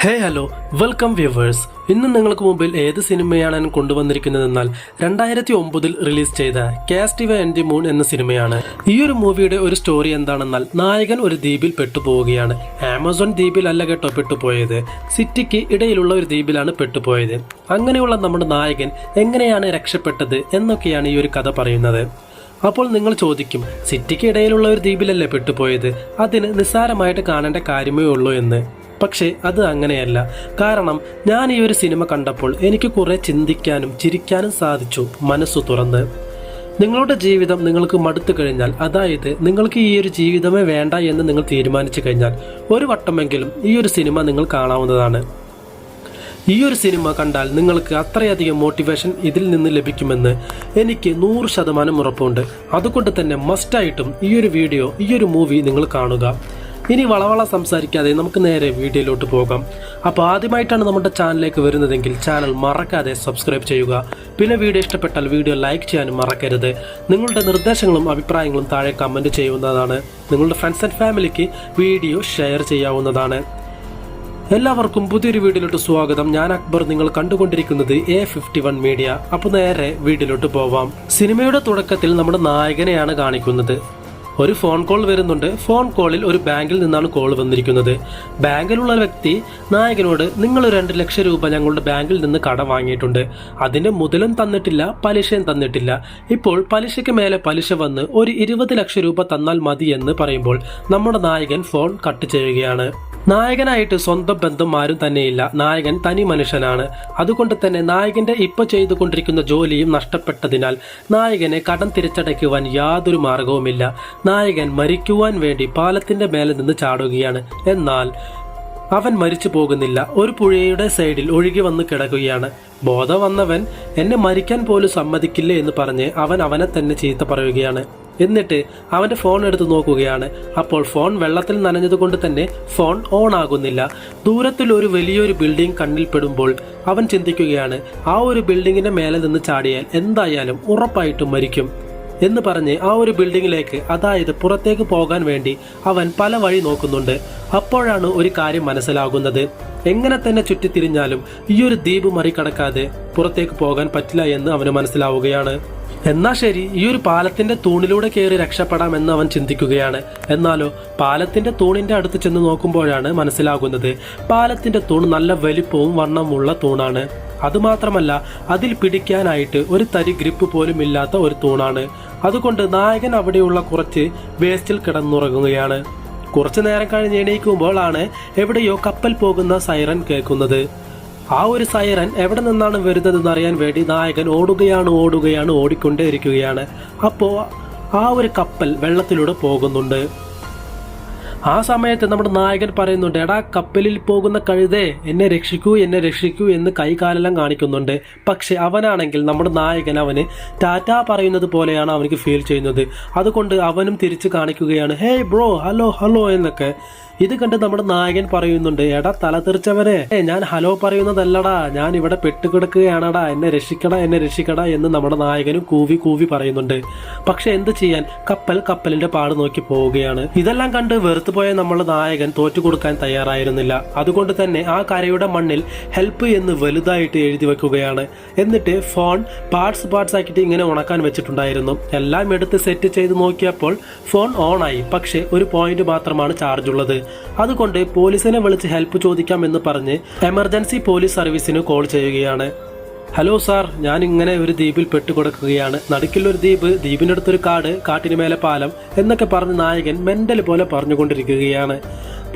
Hello welcome viewers. ഇന്ന് നിങ്ങൾക്ക് മുമ്പിൽ ഏത് സിനിമയാണ് ഞാൻ കൊണ്ടുവന്നിരിക്കുന്നതെന്നാൽ 2009 റിലീസ് ചെയ്ത കാസ്റ്റിവേ ആൻഡ് ദി മൂൺ എന്ന സിനിമയാണ്. ഈ ഒരു മൂവിയുടെ ഒരു സ്റ്റോറി എന്താണെന്നാൽ, നായകൻ ഒരു ദ്വീപിൽ പെട്ടുപോവുകയാണ്. ആമസോൺ ദ്വീപിലല്ല കേട്ടോ പെട്ടുപോയത്, സിറ്റിക്ക് ഇടയിലുള്ള ഒരു ദ്വീപിലാണ് പെട്ടുപോയത്. അങ്ങനെയുള്ള നമ്മുടെ നായകൻ എങ്ങനെയാണ് രക്ഷപ്പെട്ടത് എന്നൊക്കെയാണ് ഈ ഒരു കഥ പറയുന്നത്. അപ്പോൾ നിങ്ങൾ ചോദിക്കും, സിറ്റിക്ക് ഇടയിലുള്ള ഒരു ദ്വീപിലല്ലേ പെട്ടുപോയത്, അതിന് നിസ്സാരമായിട്ട് കാണേണ്ട കാര്യമേ ഉള്ളൂ എന്ന്. പക്ഷേ അത് അങ്ങനെയല്ല. കാരണം ഞാൻ ഈ ഒരു സിനിമ കണ്ടപ്പോൾ എനിക്ക് കുറെ ചിന്തിക്കാനും ചിരിക്കാനും സാധിച്ചു, മനസ്സു തുറന്ന്. നിങ്ങളുടെ ജീവിതം നിങ്ങൾക്ക് മടുത്തു കഴിഞ്ഞാൽ, അതായത് നിങ്ങൾക്ക് ഈ ഒരു ജീവിതമേ വേണ്ട എന്ന് നിങ്ങൾ തീരുമാനിച്ചു കഴിഞ്ഞാൽ, ഒരു വട്ടമെങ്കിലും ഈ ഒരു സിനിമ നിങ്ങൾ കാണാവുന്നതാണ്. ഈ ഒരു സിനിമ കണ്ടാൽ നിങ്ങൾക്ക് അത്രയധികം മോട്ടിവേഷൻ ഇതിൽ നിന്ന് ലഭിക്കുമെന്ന് എനിക്ക് 100% ഉറപ്പുണ്ട്. അതുകൊണ്ട് തന്നെ മസ്റ്റായിട്ടും ഈ ഒരു വീഡിയോ, ഈ ഒരു മൂവി നിങ്ങൾ കാണുക. ഇനി വളവള സംസാരിക്കാതെ നമുക്ക് നേരെ വീഡിയോയിലോട്ട് പോകാം. അപ്പോൾ ആദ്യമായിട്ടാണ് നമ്മുടെ ചാനലിലേക്ക് വരുന്നതെങ്കിൽ ചാനൽ മറക്കാതെ സബ്സ്ക്രൈബ് ചെയ്യുക. പിന്നെ വീഡിയോ ഇഷ്ടപ്പെട്ടാൽ വീഡിയോ ലൈക്ക് ചെയ്യാനും മറക്കരുത്. നിങ്ങളുടെ നിർദ്ദേശങ്ങളും അഭിപ്രായങ്ങളും താഴെ കമൻറ്റ് ചെയ്യുന്നതാണ്. നിങ്ങളുടെ ഫ്രണ്ട്സ് ആൻഡ് ഫാമിലിക്ക് വീഡിയോ ഷെയർ ചെയ്യാവുന്നതാണ്. എല്ലാവർക്കും പുതിയൊരു വീഡിയോയിലോട്ട് സ്വാഗതം. ഞാൻ അക്ബർ, നിങ്ങൾ കണ്ടുകൊണ്ടിരിക്കുന്നത് A51 മീഡിയ. അപ്പോൾ നേരെ വീഡിയോയിലോട്ട് പോവാം. സിനിമയുടെ തുടക്കത്തിൽ നമ്മുടെ നായകനെയാണ് കാണിക്കുന്നത്. ഒരു ഫോൺ കോൾ വരുന്നുണ്ട്. ഫോൺ കോളിൽ ഒരു ബാങ്കിൽ നിന്നാണ് കോൾ വന്നിരിക്കുന്നത്. ബാങ്കിലുള്ള വ്യക്തി നായകനോട്, നിങ്ങൾ 2 ലക്ഷം രൂപ ഞങ്ങളുടെ ബാങ്കിൽ നിന്ന് കടം വാങ്ങിയിട്ടുണ്ട്, അതിന്റെ മുതലും തന്നിട്ടില്ല, പലിശയും തന്നിട്ടില്ല. ഇപ്പോൾ പലിശയ്ക്ക് മേലെ പലിശ വന്ന് ഒരു 20 ലക്ഷം രൂപ തന്നാൽ മതി എന്ന് പറയുമ്പോൾ നമ്മുടെ നായകൻ ഫോൺ കട്ട് ചെയ്യുകയാണ്. നായകനായിട്ട് സ്വന്തം ബന്ധം ആരും തന്നെയില്ല. നായകൻ തനി മനുഷ്യനാണ്. അതുകൊണ്ട് തന്നെ നായകന്റെ ഇപ്പൊ ചെയ്തുകൊണ്ടിരിക്കുന്ന ജോലിയും നഷ്ടപ്പെട്ടതിനാൽ നായകനെ കടം തിരിച്ചടയ്ക്കുവാൻ യാതൊരു മാർഗവുമില്ല. നായകൻ മരിക്കുവാൻ വേണ്ടി പാലത്തിന്റെ മേലെ നിന്ന് ചാടുകയാണ്. എന്നാൽ അവൻ മരിച്ചു പോകുന്നില്ല. ഒരു പുഴയുടെ സൈഡിൽ ഒഴുകി വന്ന് കിടക്കുകയാണ്. ബോധം വന്നവൻ എന്നെ മരിക്കാൻ പോലും സമ്മതിക്കില്ല എന്ന് പറഞ്ഞ് അവനെ തന്നെ ചീത്ത പറയുകയാണ്. എന്നിട്ട് അവന്റെ ഫോൺ എടുത്ത് നോക്കുകയാണ്. അപ്പോൾ ഫോൺ വെള്ളത്തിൽ നനഞ്ഞതുകൊണ്ട് തന്നെ ഫോൺ ഓൺ ആകുന്നില്ല. ദൂരത്തിൽ ഒരു വലിയൊരു ബിൽഡിംഗ് കണ്ണിൽപ്പെടുമ്പോൾ അവൻ ചിന്തിക്കുകയാണ്, ആ ഒരു ബിൽഡിങ്ങിന്റെ മേലെ നിന്ന് ചാടിയാൽ എന്തായാലും ഉറപ്പായിട്ടും മരിക്കും എന്ന് പറഞ്ഞ് ആ ഒരു ബിൽഡിങ്ങിലേക്ക്, അതായത് പുറത്തേക്ക് പോകാൻ വേണ്ടി അവൻ പല വഴി നോക്കുന്നുണ്ട്. അപ്പോഴാണ് ഒരു കാര്യം മനസ്സിലാകുന്നത്. എങ്ങനെ തന്നെ ചുറ്റിത്തിരിഞ്ഞാലും ഈ ഒരു ദ്വീപ് മറികടക്കാതെ പുറത്തേക്ക് പോകാൻ പറ്റില്ല എന്ന് അവന് മനസ്സിലാവുകയാണ്. എന്നാ ശരി, ഈ ഒരു പാലത്തിന്റെ തൂണിലൂടെ കയറി രക്ഷപ്പെടാമെന്ന് അവൻ ചിന്തിക്കുകയാണ്. എന്നാലോ പാലത്തിന്റെ തൂണിന്റെ അടുത്ത് ചെന്ന് നോക്കുമ്പോഴാണ് മനസ്സിലാകുന്നത്, പാലത്തിന്റെ തൂൺ നല്ല വലിപ്പവും വണ്ണമുള്ള തൂണാണ്. അതുമാത്രമല്ല, അതിൽ പിടിക്കാനായിട്ട് ഒരു തരി ഗ്രിപ്പ് പോലും ഇല്ലാത്ത ഒരു തൂണാണ്. അതുകൊണ്ട് നായകൻ അവിടെയുള്ള കുറച്ച് വേസ്റ്റിൽ കിടന്നുറങ്ങുകയാണ്. കുറച്ചു നേരം കഴിഞ്ഞ് എണീക്കുമ്പോഴാണ് എവിടെയോ കപ്പൽ പോകുന്ന സൈറൻ കേൾക്കുന്നത്. ആ ഒരു സൈറൻ എവിടെ നിന്നാണ് വരുന്നതെന്ന് അറിയാൻ വേണ്ടി നായകൻ ഓടിക്കൊണ്ടേയിരിക്കുകയാണ്. അപ്പോൾ ആ ഒരു കപ്പൽ വെള്ളത്തിലൂടെ പോകുന്നുണ്ട്. ആ സമയത്ത് നമ്മുടെ നായകൻ പറയുന്നുണ്ട്, എടാ കപ്പലിൽ പോകുന്ന കഴുതേ, എന്നെ രക്ഷിക്കൂ എന്ന് കൈകാലെല്ലാം കാണിക്കുന്നുണ്ട്. പക്ഷെ അവനാണെങ്കിൽ, നമ്മുടെ നായകൻ അവന് ടാറ്റാ പറയുന്നത് പോലെയാണ് അവനക്ക് ഫീൽ ചെയ്യുന്നത്. അതുകൊണ്ട് അവനും തിരിച്ചു കാണിക്കുകയാണ്, ഹേയ് ബ്രോ, ഹലോ എന്നൊക്കെ. ഇത് കണ്ട് നമ്മുടെ നായകൻ പറയുന്നുണ്ട്, എടാ തല തെറിച്ചവരെ, ഞാൻ ഹലോ പറയുന്നതല്ലടാ, ഞാൻ ഇവിടെ പെട്ടുകിടക്കുകയാണടാ, എന്നെ രക്ഷിക്കടാ എന്ന് നമ്മുടെ നായകനും കൂവി പറയുന്നുണ്ട്. പക്ഷെ എന്ത് ചെയ്യാൻ, കപ്പലിന്റെ പാട് നോക്കി പോവുകയാണ്. ഇതെല്ലാം കണ്ട് വെറുത്തുപോയ നമ്മുടെ നായകൻ തോറ്റുകൊടുക്കാൻ തയ്യാറായിരുന്നില്ല. അതുകൊണ്ട് തന്നെ ആ കരയുടെ മണ്ണിൽ ഹെൽപ്പ് എന്ന് വലുതായിട്ട് എഴുതി വെക്കുകയാണ്. എന്നിട്ട് ഫോൺ പാർട്സ് ആക്കിയിട്ട് ഇങ്ങനെ ഉണക്കാൻ വെച്ചിട്ടുണ്ടായിരുന്നു. എല്ലാം എടുത്ത് സെറ്റ് ചെയ്ത് നോക്കിയപ്പോൾ ഫോൺ ഓൺ ആയി. പക്ഷെ ഒരു പോയിന്റ് മാത്രമാണ് ചാർജ് ഉള്ളത്. അതുകൊണ്ട് പോലീസിനെ വിളിച്ച് ഹെൽപ്പ് ചോദിക്കാം എന്ന് പറഞ്ഞ് എമർജൻസി പോലീസ് സർവീസിന് കോൾ ചെയ്യുകയാണ്. ഹലോ സാർ, ഞാൻ ഇങ്ങനെ ഒരു ദ്വീപിൽ പെട്ടുകൊടുക്കുകയാണ്. നടുക്കിലൊരു ദ്വീപിന്റെ അടുത്തൊരു കാട്ടിന് മേലെ പാലം എന്നൊക്കെ പറഞ്ഞ് നായകൻ മെന്റൽ പോലെ പറഞ്ഞുകൊണ്ടിരിക്കുകയാണ്.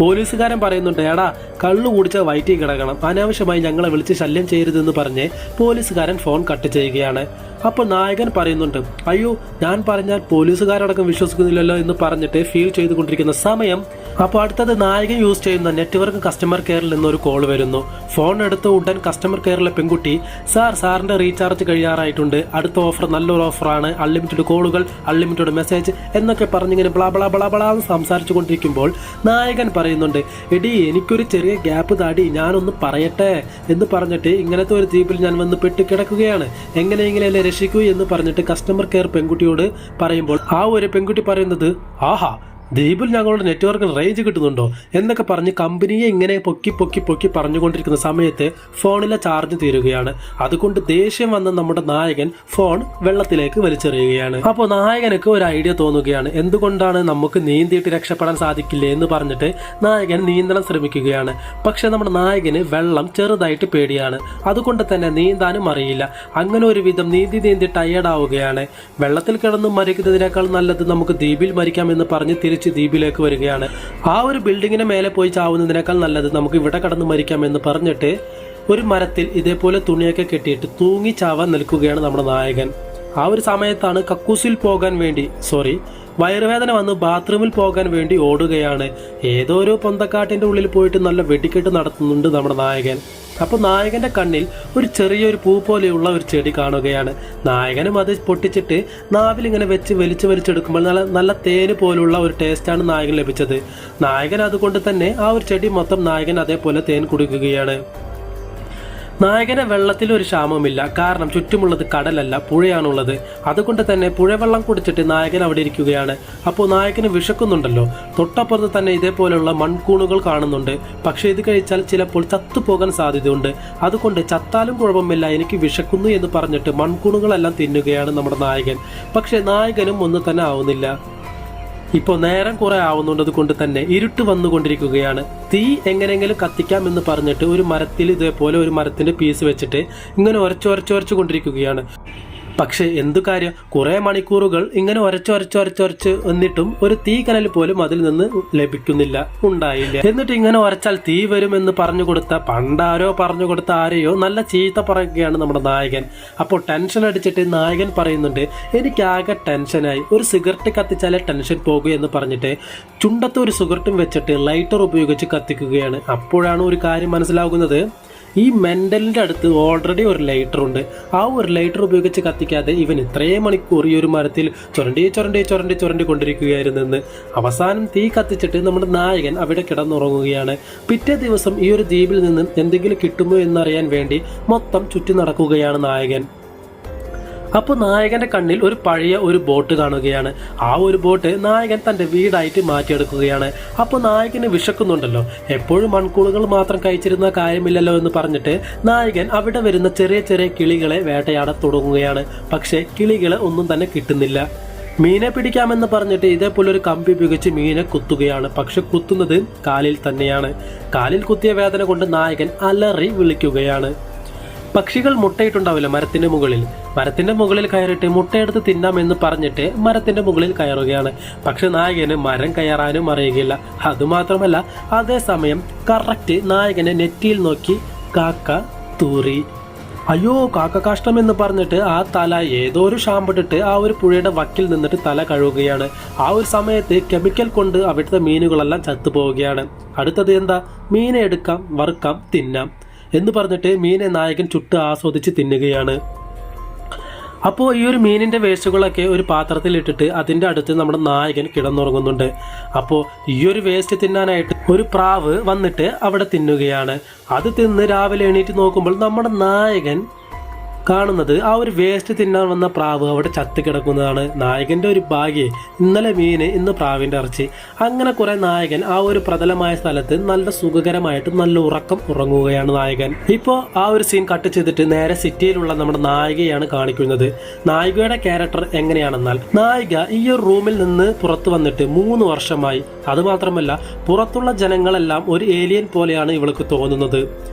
പോലീസുകാരൻ പറയുന്നുണ്ട്, എടാ കള്ളു കുടിച്ച വയറ്റിൽ കിടക്കണം, അനാവശ്യമായി ഞങ്ങളെ വിളിച്ച് ശല്യം ചെയ്യരുതെന്ന് പറഞ്ഞ് പോലീസുകാരൻ ഫോൺ കട്ട് ചെയ്യുകയാണ്. അപ്പോൾ നായകൻ പറയുന്നുണ്ട്, അയ്യോ ഞാൻ പറഞ്ഞാൽ പോലീസുകാരടക്കം വിശ്വസിക്കുന്നില്ലല്ലോ എന്ന് പറഞ്ഞിട്ട് ഫീൽ ചെയ്തുകൊണ്ടിരിക്കുന്ന സമയം, അപ്പോൾ അടുത്തത് നായകൻ യൂസ് ചെയ്യുന്ന നെറ്റ്വർക്ക് കസ്റ്റമർ കെയറിൽ നിന്നൊരു കോൾ വരുന്നു. ഫോൺ എടുത്ത് ഉടൻ കസ്റ്റമർ കെയറിലെ പെൺകുട്ടി, സാറിന്റെ റീചാർജ് കഴിയാറായിട്ടുണ്ട്, അടുത്ത ഓഫർ നല്ലൊരു ഓഫറാണ്, അൺലിമിറ്റഡ് കോളുകൾ, അൺലിമിറ്റഡ് മെസ്സേജ് എന്നൊക്കെ പറഞ്ഞിങ്ങനെ ബ്ലാ സംസാരിച്ചു കൊണ്ടിരിക്കുമ്പോൾ നായകൻ പറയുന്നുണ്ട്, എടി എനിക്കൊരു ചെറിയ ഗ്യാപ്പ് താടി, ഞാനൊന്ന് പറയട്ടെ എന്ന് പറഞ്ഞിട്ട് ഇങ്ങനത്തെ ഒരു ദ്വീപിൽ ഞാൻ വന്ന് പെട്ട് കിടക്കുകയാണ്, എങ്ങനെയെങ്കിലും രക്ഷിക്കൂ എന്ന് പറഞ്ഞിട്ട് കസ്റ്റമർ കെയർ പെൺകുട്ടിയോട് പറയുമ്പോൾ ആ ഒരു പെൺകുട്ടി പറയുന്നത്, ആഹാ ദ്വീപിൽ ഞങ്ങളുടെ നെറ്റ്വർക്കിൽ റേഞ്ച് കിട്ടുന്നുണ്ടോ എന്നൊക്കെ പറഞ്ഞ് കമ്പനിയെ ഇങ്ങനെ പൊക്കി പൊക്കി പൊക്കി പറഞ്ഞുകൊണ്ടിരിക്കുന്ന സമയത്ത് ഫോണിലെ ചാർജ് തീരുകയാണ്. അതുകൊണ്ട് ദേഷ്യം വന്ന നമ്മുടെ നായകൻ ഫോൺ വെള്ളത്തിലേക്ക് വലിച്ചെറിയുകയാണ്. അപ്പോൾ നായകനക്ക് ഒരു ഐഡിയ തോന്നുകയാണ്. എന്തുകൊണ്ടാണ് നമുക്ക് നീന്തിയിട്ട് രക്ഷപ്പെടാൻ സാധിക്കില്ലേ എന്ന് പറഞ്ഞിട്ട് നായകൻ നീന്തണം ശ്രമിക്കുകയാണ്. പക്ഷെ നമ്മുടെ നായകന് വെള്ളം ചെറുതായിട്ട് പേടിയാണ്. അതുകൊണ്ട് തന്നെ നീന്താനും അറിയില്ല. അങ്ങനെ ഒരു വിധം നീന്തി ടയേർഡ് ആവുകയാണ്. വെള്ളത്തിൽ കിടന്ന് മരിക്കുന്നതിനേക്കാൾ നല്ലത് നമുക്ക് ദ്വീപിൽ മരിക്കാമെന്ന് പറഞ്ഞ് തിരിച്ച് ദ്വീപിലേക്ക് വരികയാണ്. ആ ഒരു ബിൽഡിങ്ങിന് മേലെ പോയി ചാവുന്നതിനേക്കാൾ നല്ലത് നമുക്ക് ഇവിടെ കടന്ന് മരിക്കാമെന്ന് പറഞ്ഞിട്ട് ഒരു മരത്തിൽ ഇതേപോലെ തുണിയൊക്കെ കെട്ടിയിട്ട് തൂങ്ങി ചാവാൻ നിൽക്കുകയാണ് നമ്മുടെ നായകൻ. ആ ഒരു സമയത്താണ് കക്കൂസിൽ പോകാൻ വേണ്ടി വയറുവേദന വന്ന് ബാത്റൂമിൽ പോകാൻ വേണ്ടി ഓടുകയാണ്. ഏതോ ഒരു പൊന്തക്കാട്ടിന്റെ ഉള്ളിൽ പോയിട്ട് നല്ല വെടിക്കെട്ട് നടത്തുന്നുണ്ട് നമ്മുടെ നായകൻ. അപ്പോൾ നായകന്റെ കണ്ണിൽ ഒരു ചെറിയൊരു പൂ പോലെയുള്ള ഒരു ചെടി കാണുകയാണ്. നായകനും അത് പൊട്ടിച്ചിട്ട് നാവിൽ ഇങ്ങനെ വെച്ച് വലിച്ചെടുക്കുമ്പോൾ നല്ല തേന് പോലുള്ള ഒരു ടേസ്റ്റാണ് നായകൻ ലഭിച്ചത്. നായകൻ അതുകൊണ്ട് തന്നെ ആ ഒരു ചെടി മൊത്തം നായകൻ അതേപോലെ തേൻ കുടിക്കുകയാണ്. നായകന് വെള്ളത്തിൽ ഒരു ക്ഷാമമില്ല. കാരണം ചുറ്റുമുള്ളത് കടലല്ല, പുഴയാണുള്ളത്. അതുകൊണ്ട് തന്നെ പുഴവെള്ളം കുടിച്ചിട്ട് നായകൻ അവിടെ ഇരിക്കുകയാണ്. അപ്പോൾ നായകന് വിശക്കുന്നുണ്ടല്ലോ. തൊട്ടപ്പുറത്ത് തന്നെ ഇതേപോലെയുള്ള മൺകൂണുകൾ കാണുന്നുണ്ട്. പക്ഷെ ഇത് കഴിച്ചാൽ ചിലപ്പോൾ ചത്തുപോകാൻ സാധ്യതയുണ്ട്. അതുകൊണ്ട് ചത്താലും കുഴപ്പമില്ല, എനിക്ക് വിശക്കുന്നു എന്ന് പറഞ്ഞിട്ട് മൺകൂണുകളെല്ലാം തിന്നുകയാണ് നമ്മുടെ നായകൻ. പക്ഷെ നായകനും ഒന്നും തന്നെ ആവുന്നില്ല. ഇപ്പോൾ നേരം കുറെ ആവുന്നുള്ളത് കൊണ്ട് തന്നെ ഇരുട്ട് വന്നുകൊണ്ടിരിക്കുകയാണ്. തീ എങ്ങനെയെങ്കിലും കത്തിക്കാമെന്ന് പറഞ്ഞിട്ട് ഒരു മരത്തിൽ ഇതേപോലെ ഒരു മരത്തിന്റെ പീസ് വെച്ചിട്ട് ഇങ്ങനെ ഉരച്ചു കൊണ്ടിരിക്കുകയാണ്. പക്ഷെ എന്തു കാര്യം, കുറെ മണിക്കൂറുകൾ ഇങ്ങനെ ഒരച്ച് എന്നിട്ടും ഒരു തീ കനൽ പോലും അതിൽ നിന്ന് ലഭിക്കുന്നില്ല, ഉണ്ടായില്ല. എന്നിട്ട് ഇങ്ങനെ ഒരച്ചാൽ തീ വരുമെന്ന് പണ്ടാരോ പറഞ്ഞു കൊടുത്ത ആരെയോ നല്ല ചീത്ത പറയുകയാണ് നമ്മുടെ നായകൻ. അപ്പോൾ ടെൻഷൻ അടിച്ചിട്ട് നായകൻ പറയുന്നുണ്ട്, എനിക്കാകെ ടെൻഷനായി, ഒരു സിഗരറ്റ് കത്തിച്ചാലേ ടെൻഷൻ പോകുക എന്ന് പറഞ്ഞിട്ട് ചുണ്ടത്ത് ഒരു സിഗരറ്റും വെച്ചിട്ട് ലൈറ്റർ ഉപയോഗിച്ച് കത്തിക്കുകയാണ്. അപ്പോഴാണ് ഒരു കാര്യം മനസ്സിലാകുന്നത്, ഈ മെന്റലിന്റെ അടുത്ത് ഓൾറെഡി ഒരു ലൈറ്റർ ഉണ്ട്. ആ ഒരു ലൈറ്റർ ഉപയോഗിച്ച് കത്തിക്കാതെ ഇവൻ ഇത്രയും മണിക്കൂർ ഈ ഒരു മരത്തിൽ ചുരണ്ടി കൊണ്ടിരിക്കുകയായിരുന്നെന്ന്. അവസാനം തീ കത്തിച്ചിട്ട് നമ്മുടെ നായകൻ അവിടെ കിടന്നുറങ്ങുകയാണ്. പിറ്റേ ദിവസം ഈ ഒരു ദ്വീപിൽ നിന്ന് എന്തെങ്കിലും കിട്ടുമോ എന്നറിയാൻ വേണ്ടി മൊത്തം ചുറ്റി നടക്കുകയാണ് നായകൻ. അപ്പോൾ നായകന്റെ കണ്ണിൽ ഒരു പഴയ ഒരു ബോട്ട് കാണുകയാണ്. ആ ഒരു ബോട്ട് നായകൻ തന്റെ വീടായിട്ട് മാറ്റിയെടുക്കുകയാണ്. അപ്പോൾ നായകന് വിശക്കുന്നുണ്ടല്ലോ, എപ്പോഴും മൺകൂണുകൾ മാത്രം കഴിച്ചിരുന്ന കാര്യമില്ലല്ലോ എന്ന് പറഞ്ഞിട്ട് നായകൻ അവിടെ വരുന്ന ചെറിയ കിളികളെ വേട്ടയാടാൻ തുടങ്ങുകയാണ്. പക്ഷെ കിളികളെ ഒന്നും തന്നെ കിട്ടുന്നില്ല. മീനെ പിടിക്കാമെന്ന് പറഞ്ഞിട്ട് ഇതേപോലെ ഒരു കമ്പി ഉപയോഗിച്ച് മീനെ കുത്തുകയാണ്. പക്ഷെ കുത്തുന്നത് കാലിൽ തന്നെയാണ്. കാലിൽ കുത്തിയ വേദന കൊണ്ട് നായകൻ അലറി വിളിക്കുകയാണ്. പക്ഷികൾ മുട്ടയിട്ടുണ്ടാവില്ല മരത്തിന്റെ മുകളിൽ കയറിയിട്ട് മുട്ടയെടുത്ത് തിന്നാമെന്ന് പറഞ്ഞിട്ട് മരത്തിന്റെ മുകളിൽ കയറുകയാണ്. പക്ഷെ നായകന് മരം കയറാനും അറിയുകയില്ല. അതുമാത്രമല്ല, അതേസമയം കറക്റ്റ് നായകനെ നെറ്റിയിൽ നോക്കി കാക്ക തൂറി. അയ്യോ കാക്ക കാഷ്ടം എന്ന് പറഞ്ഞിട്ട് ആ തല ഏതോ ഒരു ഷാമ്പിട്ടിട്ട് ആ ഒരു പുഴയുടെ വക്കിൽ നിന്നിട്ട് തല കഴുകുകയാണ്. ആ ഒരു സമയത്ത് കെമിക്കൽ കൊണ്ട് അവിടുത്തെ മീനുകളെല്ലാം ചത്തുപോവുകയാണ്. അടുത്തത് എന്താ, മീനെ എടുക്കാം, വറുക്കാം, തിന്നാം എന്ന് പറഞ്ഞിട്ട് മീനെ നായകൻ ചുട്ട് ആസ്വദിച്ച് തിന്നുകയാണ്. അപ്പോൾ ഈ ഒരു മീനിന്റെ വേസ്റ്റുകളൊക്കെ ഒരു പാത്രത്തിൽ ഇട്ടിട്ട് അതിന്റെ അടുത്ത് നമ്മുടെ നായകൻ കിടന്നുറങ്ങുന്നുണ്ട്. അപ്പോൾ ഈ ഒരു വേസ്റ്റ് തിന്നാനായിട്ട് ഒരു പ്രാവ് വന്നിട്ട് അവിടെ തിന്നുകയാണ്. അത് തിന്ന് രാവിലെ എണീറ്റ് നോക്കുമ്പോൾ നമ്മുടെ നായകൻ കാണുന്നത് ആ ഒരു വേസ്റ്റ് തിന്നാൻ വന്ന പ്രാവ് അവിടെ ചത്ത് കിടക്കുന്നതാണ്. നായകന്റെ ഒരു ഭാഗ്യം, ഇന്നലെ മീന് ഇന്ന് പ്രാവിന്റെ ഇറച്ചി. അങ്ങനെ കുറെ നായകൻ ആ ഒരു പ്രതലമായ സ്ഥലത്ത് നല്ല സുഖകരമായിട്ട് നല്ല ഉറക്കം ഉറങ്ങുകയാണ് നായകൻ. ഇപ്പോൾ ആ ഒരു സീൻ കട്ട് ചെയ്തിട്ട് നേരെ സിറ്റിയിലുള്ള നമ്മുടെ നായികയാണ് കാണിക്കുന്നത്. നായികയുടെ ക്യാരക്ടർ എങ്ങനെയാണെന്നാൽ, നായിക ഈ ഒരു റൂമിൽ നിന്ന് പുറത്തു വന്നിട്ട് 3 വർഷമായി. അതുമാത്രമല്ല, പുറത്തുള്ള ജനങ്ങളെല്ലാം ഒരു ഏലിയൻ പോലെയാണ് ഇവൾക്ക് തോന്നുന്നത്.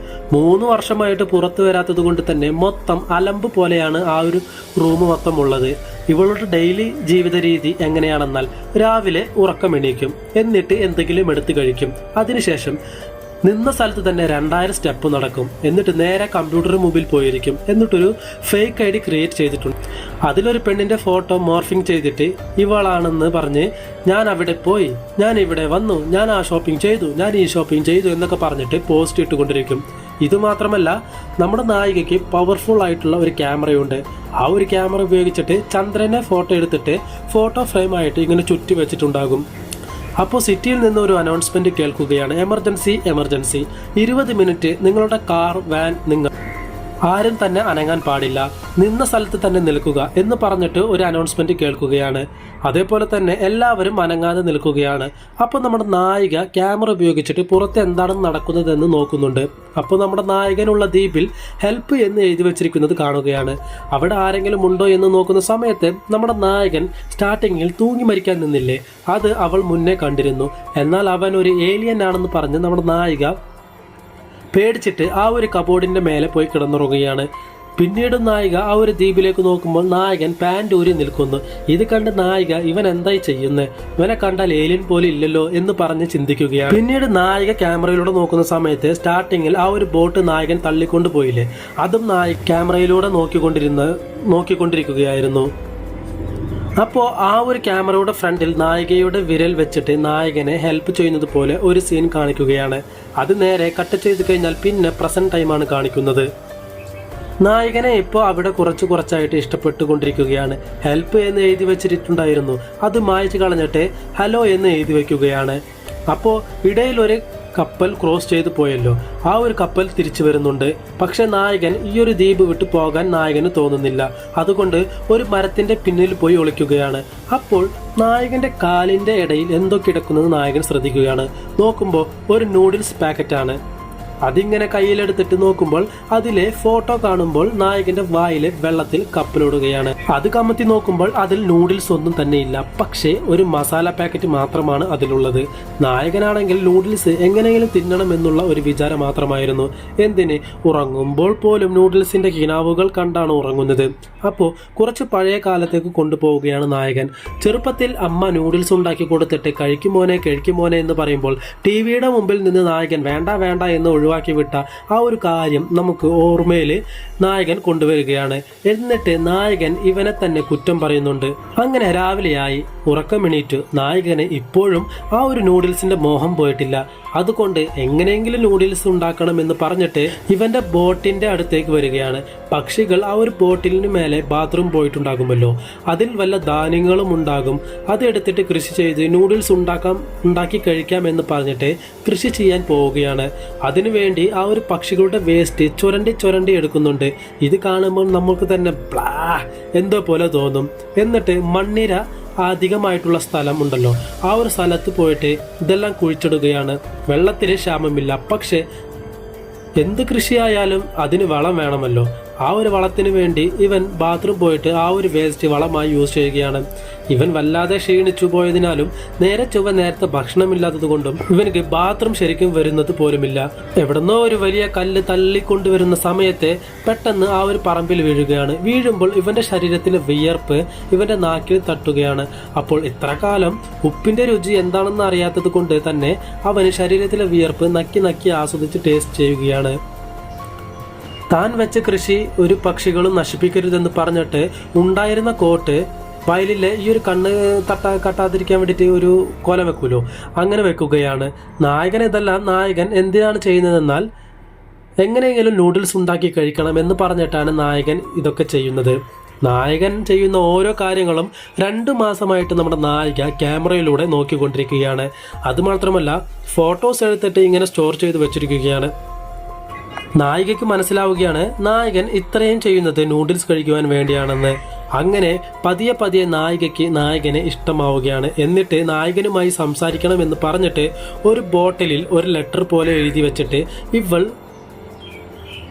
3 വർഷമായിട്ട് പുറത്തു വരാത്തത് കൊണ്ട് തന്നെ മൊത്തം അലമ്പ് പോലെയാണ് ആ ഒരു റൂം മൊത്തം ഉള്ളത്. ഇവളുടെ ഡെയിലി ജീവിത രീതി എങ്ങനെയാണെന്നാൽ, രാവിലെ ഉറക്കം എണീക്കും, എന്നിട്ട് എന്തെങ്കിലും എടുത്തു കഴിക്കും. അതിനുശേഷം നിന്ന സ്ഥലത്ത് തന്നെ 2000 സ്റ്റെപ്പ് നടക്കും. എന്നിട്ട് നേരെ കമ്പ്യൂട്ടർ മുമ്പിൽ പോയിരിക്കും. എന്നിട്ടൊരു ഫേക്ക് ID ക്രിയേറ്റ് ചെയ്തിട്ടുണ്ട്. അതിലൊരു പെണ്ണിന്റെ ഫോട്ടോ മോർഫിംഗ് ചെയ്തിട്ട് ഇവളാണെന്ന് പറഞ്ഞ് ഞാൻ അവിടെ പോയി, ഞാൻ ഇവിടെ വന്നു, ഞാൻ ആ ഷോപ്പിംഗ് ചെയ്തു, ഞാൻ ഈ ഷോപ്പിംഗ് ചെയ്തു എന്നൊക്കെ പറഞ്ഞിട്ട് പോസ്റ്റ് ഇട്ടുകൊണ്ടിരിക്കും. ഇതുമാത്രമല്ല, നമ്മുടെ നായികയ്ക്ക് പവർഫുൾ ആയിട്ടുള്ള ഒരു ക്യാമറയുണ്ട്. ആ ഒരു ക്യാമറ ഉപയോഗിച്ചിട്ട് ചന്ദ്രനെ ഫോട്ടോ എടുത്തിട്ട് ഫോട്ടോ ഫ്രെയിം ആയിട്ട് ഇങ്ങനെ ചുറ്റി വെച്ചിട്ടുണ്ടാകും. അപ്പോൾ സിറ്റിയിൽ നിന്ന് ഒരു അനൗൺസ്മെന്റ് കേൾക്കുകയാണ്, എമർജൻസി 20 മിനിറ്റ് നിങ്ങളുടെ കാർ, വാൻ നിങ്ങൾ ആരും തന്നെ അനങ്ങാൻ പാടില്ല, നിന്ന സ്ഥലത്ത് തന്നെ നിൽക്കുക എന്ന് പറഞ്ഞിട്ട് ഒരു അനൗൺസ്മെന്റ് കേൾക്കുകയാണ്. അതേപോലെ തന്നെ എല്ലാവരും അനങ്ങാതെ നിൽക്കുകയാണ്. അപ്പോൾ നമ്മുടെ നായിക ക്യാമറ ഉപയോഗിച്ചിട്ട് പുറത്ത് എന്താണ് നടക്കുന്നതെന്ന് നോക്കുന്നുണ്ട്. അപ്പോൾ നമ്മുടെ നായകനുള്ള ദ്വീപിൽ ഹെൽപ്പ് എന്ന് എഴുതി വെച്ചിരിക്കുന്നത് കാണുകയാണ്. അവിടെ ആരെങ്കിലും ഉണ്ടോ എന്ന് നോക്കുന്ന സമയത്ത് നമ്മുടെ നായകൻ സ്റ്റാർട്ടിങ്ങിൽ തൂങ്ങി മരിക്കാൻ നിന്നില്ലേ, അത് അവൾ മുന്നേ കണ്ടിരുന്നു. എന്നാൽ അവൻ ഒരു ഏലിയൻ ആണെന്ന് പറഞ്ഞ് നമ്മുടെ നായിക പേടിച്ചിട്ട് ആ ഒരു കബോർഡിന്റെ മേലെ പോയി കിടന്നുറങ്ങുകയാണ്. പിന്നീട് നായിക ആ ഒരു ദ്വീപിലേക്ക് നോക്കുമ്പോൾ നായകൻ പാൻറ് ഊരി നിൽക്കുന്നു. ഇത് കണ്ട് നായിക ഇവൻ എന്തായി ചെയ്യുന്നത്, ഇവനെ കണ്ടാൽ ഏലിയൻ പോലും ഇല്ലല്ലോ എന്ന് പറഞ്ഞ് ചിന്തിക്കുകയാണ്. പിന്നീട് നായിക ക്യാമറയിലൂടെ നോക്കുന്ന സമയത്ത് സ്റ്റാർട്ടിങ്ങിൽ ആ ഒരു ബോട്ട് നായകൻ തള്ളിക്കൊണ്ടു പോയില്ലേ, അതും നായിക ക്യാമറയിലൂടെ നോക്കിക്കൊണ്ടിരിക്കുകയായിരുന്നു. അപ്പോൾ ആ ഒരു ക്യാമറയുടെ ഫ്രണ്ടിൽ നായികയുടെ വിരൽ വെച്ചിട്ട് നായകനെ ഹെൽപ്പ് ചെയ്യുന്നത് പോലെ ഒരു സീൻ കാണിക്കുകയാണ്. അത് നേരെ കട്ട് ചെയ്ത് കഴിഞ്ഞാൽ പിന്നെ പ്രസന്റ് ടൈമാണ് കാണിക്കുന്നത്. നായകനെ ഇപ്പോൾ അവിടെ കുറച്ചായിട്ട് ഇഷ്ടപ്പെട്ടുകൊണ്ടിരിക്കുകയാണ്. ഹെൽപ്പ് എന്ന് എഴുതി വെച്ചിട്ടുണ്ടായിരുന്നു, അത് മായ്ച്ചു കളഞ്ഞിട്ട് ഹലോ എന്ന് എഴുതി വെക്കുകയാണ്. അപ്പോൾ ഇടയിൽ ഒരു കപ്പൽ ക്രോസ് ചെയ്തു പോയല്ലോ, ആ ഒരു കപ്പൽ തിരിച്ചു വരുന്നുണ്ട്. പക്ഷെ നായകൻ ഈ ഒരു ദ്വീപ് വിട്ടു പോകാൻ നായകന് തോന്നുന്നില്ല. അതുകൊണ്ട് ഒരു മരത്തിന്റെ പിന്നിൽ പോയി ഒളിക്കുകയാണ്. അപ്പോൾ നായകന്റെ കാലിന്റെ ഇടയിൽ എന്തോ കിടക്കുന്നത് നായകൻ ശ്രദ്ധിക്കുകയാണ്. നോക്കുമ്പോൾ ഒരു നൂഡിൽസ് പാക്കറ്റാണ്. അതിങ്ങനെ കയ്യിലെടുത്തിട്ട് നോക്കുമ്പോൾ അതിലെ ഫോട്ടോ കാണുമ്പോൾ നായകന്റെ വായിലെ വെള്ളത്തിൽ കപ്പലോടുകയാണ്. അത് കമത്തി നോക്കുമ്പോൾ അതിൽ നൂഡിൽസ് ഒന്നും തന്നെ ഇല്ല, പക്ഷേ ഒരു മസാല പാക്കറ്റ് മാത്രമാണ് അതിലുള്ളത്. നായകനാണെങ്കിൽ നൂഡിൽസ് എങ്ങനെയെങ്കിലും തിന്നണം എന്നുള്ള ഒരു വിചാരം മാത്രമായിരുന്നു. എന്തിന്, ഉറങ്ങുമ്പോൾ പോലും നൂഡിൽസിന്റെ കിനാവുകൾ കണ്ടാണ് ഉറങ്ങുന്നത്. അപ്പോൾ കുറച്ച് പഴയ കാലത്തേക്ക് കൊണ്ടുപോവുകയാണ് നായകൻ. ചെറുപ്പത്തിൽ അമ്മ നൂഡിൽസ് ഉണ്ടാക്കി കൊടുത്തിട്ട് കഴിക്കുമോനെ എന്ന് പറയുമ്പോൾ ടിവിയുടെ മുമ്പിൽ നിന്ന് നായകൻ വേണ്ട എന്ന് ഒഴിവാക്കി വിട്ട ആ ഒരു കാര്യം നമുക്ക് ഓർമ്മയിൽ നായകൻ കൊണ്ടുവരികയാണ്. എന്നിട്ട് നായകൻ ഇവനെ തന്നെ കുറ്റം പറയുന്നുണ്ട്. അങ്ങനെ രാവിലെയായി, ഉറക്കമെണീറ്റ് നായകന് ഇപ്പോഴും ആ ഒരു നൂഡിൽസിന്റെ മോഹം പോയിട്ടില്ല. അതുകൊണ്ട് എങ്ങനെയെങ്കിലും നൂഡിൽസ് ഉണ്ടാക്കണമെന്ന് പറഞ്ഞിട്ട് ഇവന്റെ ബോട്ടിന്റെ അടുത്തേക്ക് വരികയാണ്. പക്ഷികൾ ആ ഒരു ബോട്ടിലിന് മേലെ ബാത്റൂം പോയിട്ടുണ്ടാകുമല്ലോ, അതിൽ വല്ല ധാന്യങ്ങളും ഉണ്ടാകും, അതെടുത്തിട്ട് കൃഷി ചെയ്ത് നൂഡിൽസ് ഉണ്ടാക്കി കഴിക്കാം എന്ന് പറഞ്ഞിട്ട് കൃഷി ചെയ്യാൻ പോവുകയാണ്. അതിനുവേണ്ടി ആ ഒരു പക്ഷികളുടെ വേസ്റ്റ് ചുരണ്ടി എടുക്കുന്നുണ്ട്. ഇത് കാണുമ്പോൾ നമുക്ക് തന്നെ എന്തോ പോലെ തോന്നും. എന്നിട്ട് മണ്ണിര അധികമായിട്ടുള്ള സ്ഥലം ഉണ്ടല്ലോ, ആ ഒരു സ്ഥലത്ത് പോയിട്ട് ഇതെല്ലാം കുഴിച്ചിടുകയാണ്. വെള്ളത്തിന് ക്ഷാമമില്ല, പക്ഷെ എന്ത് കൃഷിയായാലും അതിന് വളം വേണമല്ലോ. ആ ഒരു വളത്തിന് വേണ്ടി ഇവൻ ബാത്റൂം പോയിട്ട് ആ ഒരു വേസ്റ്റ് വളമായി യൂസ് ചെയ്യുകയാണ്. ഇവൻ വല്ലാതെ ക്ഷീണിച്ചു പോയതിനാലും നേരത്തെ ഭക്ഷണമില്ലാത്തത് കൊണ്ടും ഇവനക്ക് ബാത്റൂം ശരിക്കും വരുന്നത് പോലുമില്ല. എവിടെന്നോ ഒരു വലിയ കല്ല് തള്ളിക്കൊണ്ടുവരുന്ന സമയത്ത് പെട്ടെന്ന് ആ ഒരു പറമ്പിൽ വീഴുമ്പോൾ ഇവന്റെ ശരീരത്തിലെ വിയർപ്പ് ഇവന്റെ നാക്കിൽ തട്ടുകയാണ്. അപ്പോൾ ഇത്ര കാലം ഉപ്പിന്റെ രുചി എന്താണെന്ന് അറിയാത്തത് കൊണ്ട് തന്നെ അവന് ശരീരത്തിലെ വിയർപ്പ് നക്കി ആസ്വദിച്ച് ടേസ്റ്റ് ചെയ്യുകയാണ്. താൻ വെച്ച കൃഷി ഒരു പക്ഷികളും നശിപ്പിക്കരുതെന്ന് പറഞ്ഞിട്ട് ഉണ്ടായിരുന്ന കോട്ട് വയലിലെ ഈ ഒരു കണ്ണ് കട്ടാതിരിക്കാൻ വേണ്ടിയിട്ട് ഒരു കൊല വെക്കൂലോ, അങ്ങനെ വെക്കുകയാണ്. നായകൻ എന്തിനാണ് ചെയ്യുന്നതെന്നാൽ എങ്ങനെയെങ്കിലും നൂഡിൽസ് ഉണ്ടാക്കി കഴിക്കണം എന്ന് പറഞ്ഞിട്ടാണ് നായകൻ ഇതൊക്കെ ചെയ്യുന്നത്. നായകൻ ചെയ്യുന്ന ഓരോ കാര്യങ്ങളും 2 മാസമായിട്ട് നമ്മുടെ നായിക ക്യാമറയിലൂടെ നോക്കിക്കൊണ്ടിരിക്കുകയാണ്. അതുമാത്രമല്ല ഫോട്ടോസ് എടുത്തിട്ട് ഇങ്ങനെ സ്റ്റോർ ചെയ്ത് വെച്ചിരിക്കുകയാണ്. നായികയ്ക്ക് മനസ്സിലാവുകയാണ് നായകൻ ഇത്രയും ചെയ്യുന്നത് നൂഡിൽസ് കഴിക്കുവാൻ വേണ്ടിയാണെന്ന്. അങ്ങനെ പതിയെ നായകനെ ഇഷ്ടമാവുകയാണ്. എന്നിട്ട് നായകനുമായി സംസാരിക്കണം എന്ന് പറഞ്ഞിട്ട് ഒരു ബോട്ടിലിൽ ഒരു ലെറ്റർ പോലെ എഴുതി വെച്ചിട്ട് ഇവൾ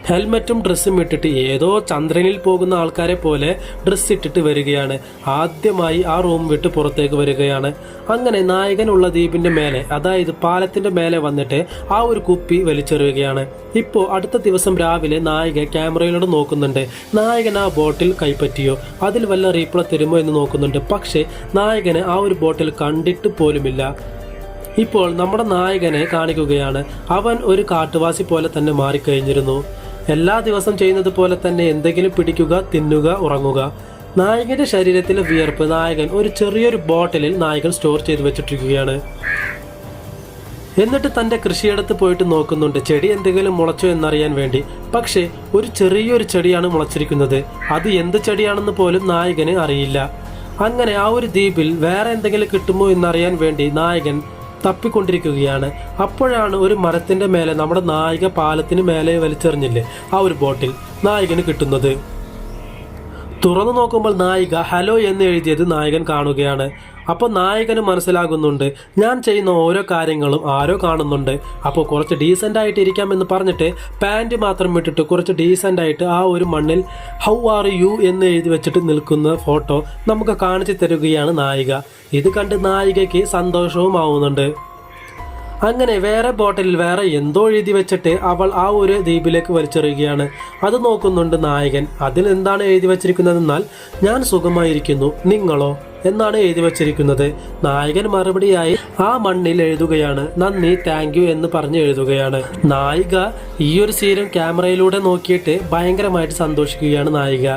ഹെൽമെറ്റും ഡ്രസ്സും ഇട്ടിട്ട് ഏതോ ചന്ദ്രനിൽ പോകുന്ന ആൾക്കാരെ പോലെ ഡ്രസ്സ് ഇട്ടിട്ട് വരികയാണ്. ആദ്യമായി ആ റൂം വിട്ട് പുറത്തേക്ക് വരികയാണ്. അങ്ങനെ നായകനുള്ള ദ്വീപിന്റെ മേലെ, അതായത് പാലത്തിന്റെ മേലെ വന്നിട്ട് ആ ഒരു കുപ്പി വലിച്ചെറിയുകയാണ്. ഇപ്പോൾ അടുത്ത ദിവസം രാവിലെ നായിക ക്യാമറയിലൂടെ നോക്കുന്നുണ്ട്. നായകൻ ആ ബോട്ടിൽ കൈപ്പറ്റിയോ, അതിൽ വല്ല റീപ്ലൈ തരുമോ എന്ന് നോക്കുന്നുണ്ട്. പക്ഷേ നായകനെ ആ ഒരു ബോട്ടിൽ കണ്ടിട്ട് പോലുമില്ല. ഇപ്പോൾ നമ്മുടെ നായകനെ കാണിക്കുകയാണ്. അവൻ ഒരു കാട്ടുവാസി പോലെ തന്നെ മാറിക്കഴിഞ്ഞിരുന്നു. എല്ലാ ദിവസം ചെയ്യുന്നത് പോലെ തന്നെ എന്തെങ്കിലും പിടിക്കുക, തിന്നുക, ഉറങ്ങുക. നായകന്റെ ശരീരത്തിലെ വിയർപ്പ് നായകൻ ഒരു ചെറിയൊരു ബോട്ടിലിൽ സ്റ്റോർ ചെയ്ത് വെച്ചിട്ടിരിക്കുകയാണ്. എന്നിട്ട് തന്റെ കൃഷിയിടത്ത് പോയിട്ട് നോക്കുന്നുണ്ട് ചെടി എന്തെങ്കിലും മുളച്ചോ എന്നറിയാൻ വേണ്ടി. പക്ഷേ ഒരു ചെറിയൊരു ചെടിയാണ് മുളച്ചിരിക്കുന്നത്. അത് എന്ത് ചെടിയാണെന്ന് പോലും നായകന് അറിയില്ല. അങ്ങനെ ആ ഒരു ദ്വീപിൽ വേറെ എന്തെങ്കിലും കിട്ടുമോ എന്നറിയാൻ വേണ്ടി നായകൻ തപ്പിക്കൊണ്ടിരിക്കുകയാണ്. അപ്പോഴാണ് ഒരു മരത്തിന്റെ മേലെ നമ്മുടെ നായിക പാലത്തിന് മേലെ വലിച്ചെറിഞ്ഞില്ലേ ആ ഒരു ബോട്ടിൽ നായകന് കിട്ടുന്നത്. തുറന്നു നോക്കുമ്പോൾ നായിക ഹലോ എന്ന് എഴുതിയത് നായകൻ കാണുകയാണ്. അപ്പോൾ നായകന് മനസ്സിലാകുന്നുണ്ട് ഞാൻ ചെയ്യുന്ന ഓരോ കാര്യങ്ങളും ആരോ കാണുന്നുണ്ട്. അപ്പോൾ കുറച്ച് ഡീസൻ്റ് ആയിട്ട് ഇരിക്കാമെന്ന് പറഞ്ഞിട്ട് പാൻറ് മാത്രം ഇട്ടിട്ട് കുറച്ച് ഡീസൻ്റ് ആയിട്ട് ആ ഒരു മണ്ണിൽ ഹൗ ആർ യു എന്ന് എഴുതി വെച്ചിട്ട് നിൽക്കുന്ന ഫോട്ടോ നമുക്ക് കാണിച്ചു തരികയാണ് നായിക. ഇത് കണ്ട് നായികയ്ക്ക് സന്തോഷവും ആവുന്നുണ്ട്. അങ്ങനെ വേറെ ബോട്ടിലിൽ വേറെ എന്തോ എഴുതി വെച്ചിട്ട് അവൾ ആ ഒരു ദ്വീപിലേക്ക് വലിച്ചെറിയുകയാണ്. അത് നോക്കുന്നുണ്ട് നായകൻ. അതിൽ എന്താണ് എഴുതി വച്ചിരിക്കുന്നതെന്നാൽ ഞാൻ സുഖമായിരിക്കുന്നു, നിങ്ങളോ എന്നാണ് എഴുതി വച്ചിരിക്കുന്നത്. നായകൻ മറുപടിയായി ആ മണ്ണിൽ എഴുതുകയാണ് നന്ദി, താങ്ക് യു എന്ന് പറഞ്ഞ് എഴുതുകയാണ്. നായിക ഈ ഒരു സീനും ക്യാമറയിലൂടെ നോക്കിയിട്ട് ഭയങ്കരമായിട്ട് സന്തോഷിക്കുകയാണ് നായിക.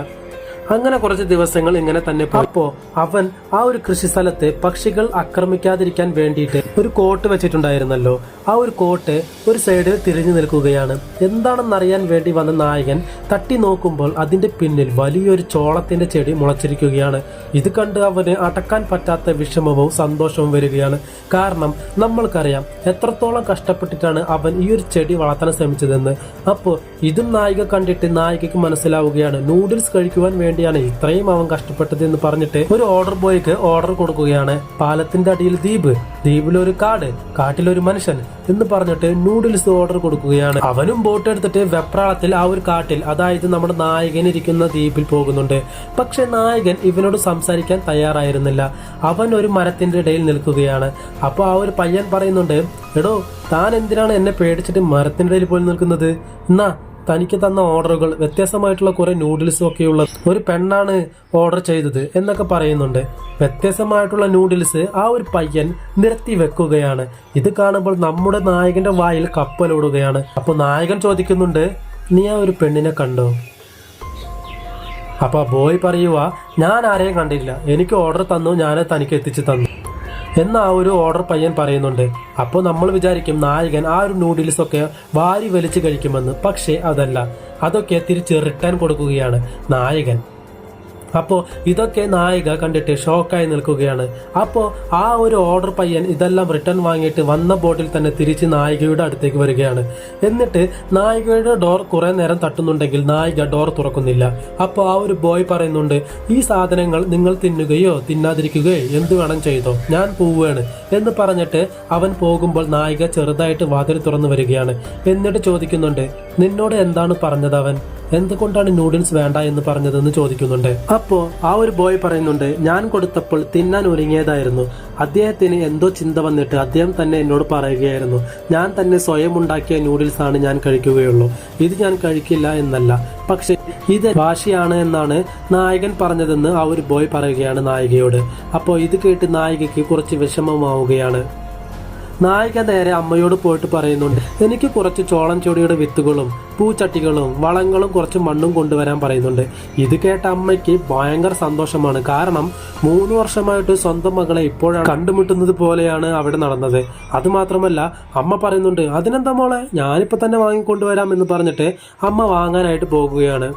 അങ്ങനെ കുറച്ച് ദിവസങ്ങൾ ഇങ്ങനെ തന്നെ. അപ്പോ അവൻ ആ ഒരു കൃഷി സ്ഥലത്ത് പക്ഷികൾ ആക്രമിക്കാതിരിക്കാൻ വേണ്ടിയിട്ട് ഒരു കോട്ട് വെച്ചിട്ടുണ്ടായിരുന്നല്ലോ. ആ ഒരു കോട്ട് ഒരു സൈഡിൽ തിരിഞ്ഞു നിൽക്കുകയാണ്. എന്താണെന്നറിയാൻ വേണ്ടി വന്ന നായകൻ തട്ടി നോക്കുമ്പോൾ അതിന്റെ പിന്നിൽ വലിയൊരു ചോളത്തിന്റെ ചെടി മുളച്ചിരിക്കുകയാണ്. ഇത് കണ്ട് അവന് അടക്കാൻ പറ്റാത്ത വിഷമവും സന്തോഷവും വരികയാണ്. കാരണം നമ്മൾക്കറിയാം എത്രത്തോളം കഷ്ടപ്പെട്ടിട്ടാണ് അവൻ ഈ ഒരു ചെടി വളർത്താൻ ശ്രമിച്ചതെന്ന്. അപ്പോൾ ഇതും നായിക കണ്ടിട്ട് നായികക്ക് മനസ്സിലാവുകയാണ് നൂഡിൽസ് കഴിക്കുവാൻ വേണ്ടിയാണ് ഇത്രയും അവൻ കഷ്ടപ്പെട്ടത് എന്ന് പറഞ്ഞിട്ട് ഒരു ഓർഡർ ബോയ്ക്ക് ഓർഡർ കൊടുക്കുകയാണ്. പാലത്തിന്റെ അടിയിൽ ദ്വീപ്, ദ്വീപിലൊരു കാട്, കാട്ടിലൊരു മനുഷ്യൻ എന്ന് പറഞ്ഞിട്ട് നൂഡിൽസ് ഓർഡർ കൊടുക്കുകയാണ്. അവനും ബോട്ട് എടുത്തിട്ട് വെപ്രാളത്തിൽ ആ ഒരു കാട്ടിൽ, അതായത് നമ്മുടെ നായകൻ ഇരിക്കുന്ന ദ്വീപിൽ പോകുന്നുണ്ട്. പക്ഷെ നായകൻ ഇവനോട് സംസാരിക്കാൻ തയ്യാറായിരുന്നില്ല. അവൻ ഒരു മരത്തിന്റെ ഇടയിൽ നിൽക്കുകയാണ്. അപ്പോൾ ആ ഒരു പയ്യൻ പറയുന്നുണ്ട്, എടോ താൻ എന്തിനാണ് എന്നെ പേടിച്ചിട്ട് മരത്തിന്റെ ഇടയിൽ പോയി നിൽക്കുന്നത്? എന്നാ തനിക്ക് തന്ന ഓർഡറുകൾ വ്യത്യസ്തമായിട്ടുള്ള കുറെ നൂഡിൽസും ഒക്കെയുള്ള ഒരു പെണ്ണാണ് ഓർഡർ ചെയ്തത് എന്നൊക്കെ പറയുന്നുണ്ട്. വ്യത്യസ്തമായിട്ടുള്ള നൂഡിൽസ് ആ ഒരു പയ്യൻ നിരത്തി വെക്കുകയാണ്. ഇത് കാണുമ്പോൾ നമ്മുടെ നായകന്റെ വായിൽ കപ്പലോടുകയാണ്. അപ്പോൾ നായകൻ ചോദിക്കുന്നുണ്ട്, നീ ആ ഒരു പെണ്ണിനെ കണ്ടോ? അപ്പൊ ബോയ് പറയുക, ഞാൻ ആരെയും കണ്ടില്ല, എനിക്ക് ഓർഡർ തന്നു, ഞാൻ തനിക്ക് എത്തിച്ചു തന്നു എന്ന ആ ഒരു ഓർഡർ പയ്യൻ പറയുന്നുണ്ട്. അപ്പോൾ നമ്മൾ വിചാരിക്കും നായകൻ ആ ഒരു നൂഡിൽസ് ഒക്കെ വാരി വലിച്ചു കഴിക്കുമെന്ന്. പക്ഷേ അതല്ല, അതൊക്കെ തിരിച്ച് റിട്ടേൺ കൊടുക്കുകയാണ് നായകൻ. അപ്പോൾ ഇതൊക്കെ നായിക കണ്ടിട്ട് ഷോക്കായി നിൽക്കുകയാണ്. അപ്പോൾ ആ ഒരു ഓർഡർ പയ്യൻ ഇതെല്ലാം റിട്ടേൺ വാങ്ങിയിട്ട് വന്ന ബോട്ടിൽ തന്നെ തിരിച്ച് നായികയുടെ അടുത്തേക്ക് വരികയാണ്. എന്നിട്ട് നായികയുടെ ഡോർ കുറെ നേരം തട്ടുന്നുണ്ടെങ്കിൽ നായിക ഡോർ തുറക്കുന്നില്ല. അപ്പോൾ ആ ഒരു ബോയ് പറയുന്നുണ്ട്, ഈ സാധനങ്ങൾ നിങ്ങൾ തിന്നുകയോ തിന്നാതിരിക്കുകയോ എന്ത് വേണം ചെയ്തോ, ഞാൻ പോവുകയാണ് എന്ന് പറഞ്ഞിട്ട് അവൻ പോകുമ്പോൾ നായിക ചെറുതായിട്ട് വാതിൽ തുറന്നു വരികയാണ്. എന്നിട്ട് ചോദിക്കുന്നുണ്ട്, നിന്നോട് എന്താണ് പറഞ്ഞത് അവൻ? എന്തുകൊണ്ടാണ് നൂഡിൽസ് വേണ്ട എന്ന് പറഞ്ഞതെന്ന് ചോദിക്കുന്നുണ്ട്. അപ്പോ ആ ഒരു ബോയ് പറയുന്നുണ്ട്, ഞാൻ കൊടുത്തപ്പോൾ തിന്നാൻ ഒരുങ്ങിയതായിരുന്നു. അദ്ദേഹത്തിന് എന്തോ ചിന്ത വന്നിട്ട് അദ്ദേഹം തന്നെ എന്നോട് പറയുകയായിരുന്നു, ഞാൻ തന്നെ സ്വയം ഉണ്ടാക്കിയ നൂഡിൽസ് ആണ് ഞാൻ കഴിക്കുകയുള്ളൂ, ഇത് ഞാൻ കഴിക്കില്ല എന്നല്ല, പക്ഷെ ഇത് വാശിയാണ് എന്നാണ് നായകൻ പറഞ്ഞതെന്ന് ആ ഒരു ബോയ് പറയുകയാണ് നായികയോട്. അപ്പോൾ ഇത് കേട്ട് നായികയ്ക്ക് കുറച്ച് വിഷമമാവുകയാണ്. നായിക നേരെ അമ്മയോട് പോയിട്ട് പറയുന്നുണ്ട്, എനിക്ക് കുറച്ച് ചോളം ചെടിയുടെ വിത്തുകളും പൂച്ചട്ടികളും വളങ്ങളും കുറച്ച് മണ്ണും കൊണ്ടുവരാൻ പറയുന്നുണ്ട്. ഇത് കേട്ട അമ്മയ്ക്ക് ഭയങ്കര സന്തോഷമാണ്. കാരണം 3 വർഷമായിട്ട് സ്വന്തം മകളെ ഇപ്പോഴാണ് കണ്ടുമുട്ടുന്നത് പോലെയാണ് അവിടെ നടന്നത്. അതുമാത്രമല്ല അമ്മ പറയുന്നുണ്ട്, അതിനെന്താ മോളെ, ഞാനിപ്പോൾ തന്നെ വാങ്ങിക്കൊണ്ടുവരാം എന്ന് പറഞ്ഞിട്ട് അമ്മ വാങ്ങാനായിട്ട് പോകുകയാണ്.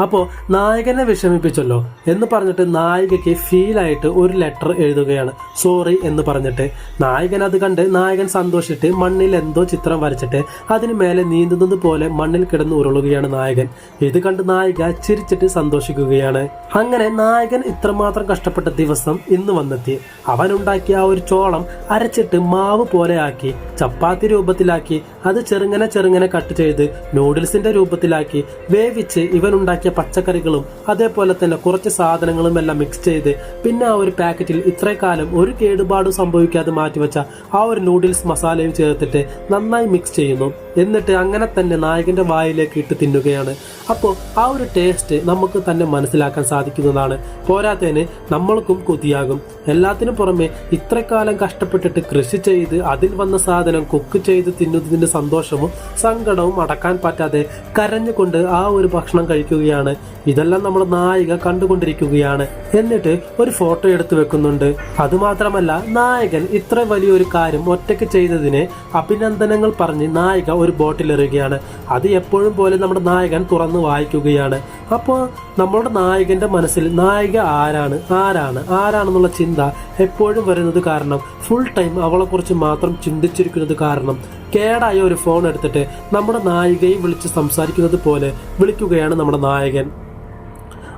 അപ്പോൾ നായകനെ വിഷമിപ്പിച്ചല്ലോ എന്ന് പറഞ്ഞിട്ട് നായികയ്ക്ക് ഫീലായിട്ട് ഒരു ലെറ്റർ എഴുതുകയാണ്, സോറി എന്ന് പറഞ്ഞിട്ട്. നായകൻ അത് കണ്ട് നായകൻ സന്തോഷിച്ചിട്ട് മണ്ണിൽ എന്തോ ചിത്രം വരച്ചിട്ട് അതിന് മേലെ നീന്തുന്നത് പോലെ മണ്ണിൽ കിടന്ന് ഉരുളുകയാണ് നായകൻ. ഇത് കണ്ട് നായിക ചിരിച്ചിട്ട് സന്തോഷിക്കുകയാണ്. അങ്ങനെ നായകൻ ഇത്രമാത്രം കഷ്ടപ്പെട്ട ദിവസം ഇന്ന് വന്നെത്തി. അവനുണ്ടാക്കിയ ആ ഒരു ചോളം അരച്ചിട്ട് മാവ് പോലെ ആക്കി, ചപ്പാത്തി രൂപത്തിലാക്കി, അത് ചെറുങ്ങനെ കട്ട് ചെയ്ത് നൂഡിൽസിന്റെ രൂപത്തിലാക്കി വേവിച്ച് ഇവനുണ്ടാക്കിയ പച്ചക്കറികളും അതേപോലെ തന്നെ കുറച്ച് സാധനങ്ങളും എല്ലാം മിക്സ് ചെയ്ത് പിന്നെ ആ ഒരു പാക്കറ്റിൽ ഇത്രക്കാലം ഒരു കേടുപാടും സംഭവിക്കാതെ മാറ്റിവെച്ച ആ ഒരു നൂഡിൽസ് മസാലയും ചേർത്തിട്ട് നന്നായി മിക്സ് ചെയ്യുന്നു. എന്നിട്ട് അങ്ങനെ തന്നെ നായകന്റെ വായിലേക്ക് ഇട്ട് തിന്നുകയാണ്. അപ്പോൾ ആ ഒരു ടേസ്റ്റ് നമുക്ക് തന്നെ മനസ്സിലാക്കാൻ സാധിക്കുന്നതാണ്. പോരാത്തതിന് നമ്മൾക്കും കൊതിയാകും. എല്ലാത്തിനും പുറമെ ഇത്രക്കാലം കഷ്ടപ്പെട്ടിട്ട് കൃഷി ചെയ്ത് അതിൽ വന്ന സാധനം കുക്ക് ചെയ്ത് തിന്നുന്നതിന്റെ സന്തോഷവും സങ്കടവും അടക്കാൻ പറ്റാതെ കരഞ്ഞുകൊണ്ട് ആ ഒരു ഭക്ഷണം കഴിക്കുകയാണ് വെക്കുകയാണ്. ഇതെല്ലാം നമ്മുടെ നായിക കണ്ടുകൊണ്ടിരിക്കുകയാണ്. എന്നിട്ട് ഒരു ഫോട്ടോ എടുത്തു വെക്കുന്നുണ്ട്. അതുമാത്രമല്ല, നായകൻ ഇത്ര വലിയൊരു കാര്യം ഒറ്റയ്ക്ക് ചെയ്തതിന് അഭിനന്ദനങ്ങൾ പറഞ്ഞ് നായിക ഒരു ബോട്ടിൽ എറിയുകയാണ്. അത് എപ്പോഴും പോലെ നമ്മുടെ നായകൻ തുറന്ന് വായിക്കുകയാണ്. അപ്പോൾ നമ്മുടെ നായകന്റെ മനസ്സിൽ നായിക ആരാണെന്നുള്ള ചിന്ത എപ്പോഴും വരുന്നത് കാരണം, ഫുൾ ടൈം അവളെ കുറിച്ച് മാത്രം ചിന്തിച്ചിരിക്കുന്നത് കാരണം കേടായ ഒരു ഫോൺ എടുത്തിട്ട് നമ്മുടെ നായികയെ വിളിച്ച് സംസാരിക്കുന്നത് പോലെ വിളിക്കുകയാണ് നമ്മുടെ നായകൻ.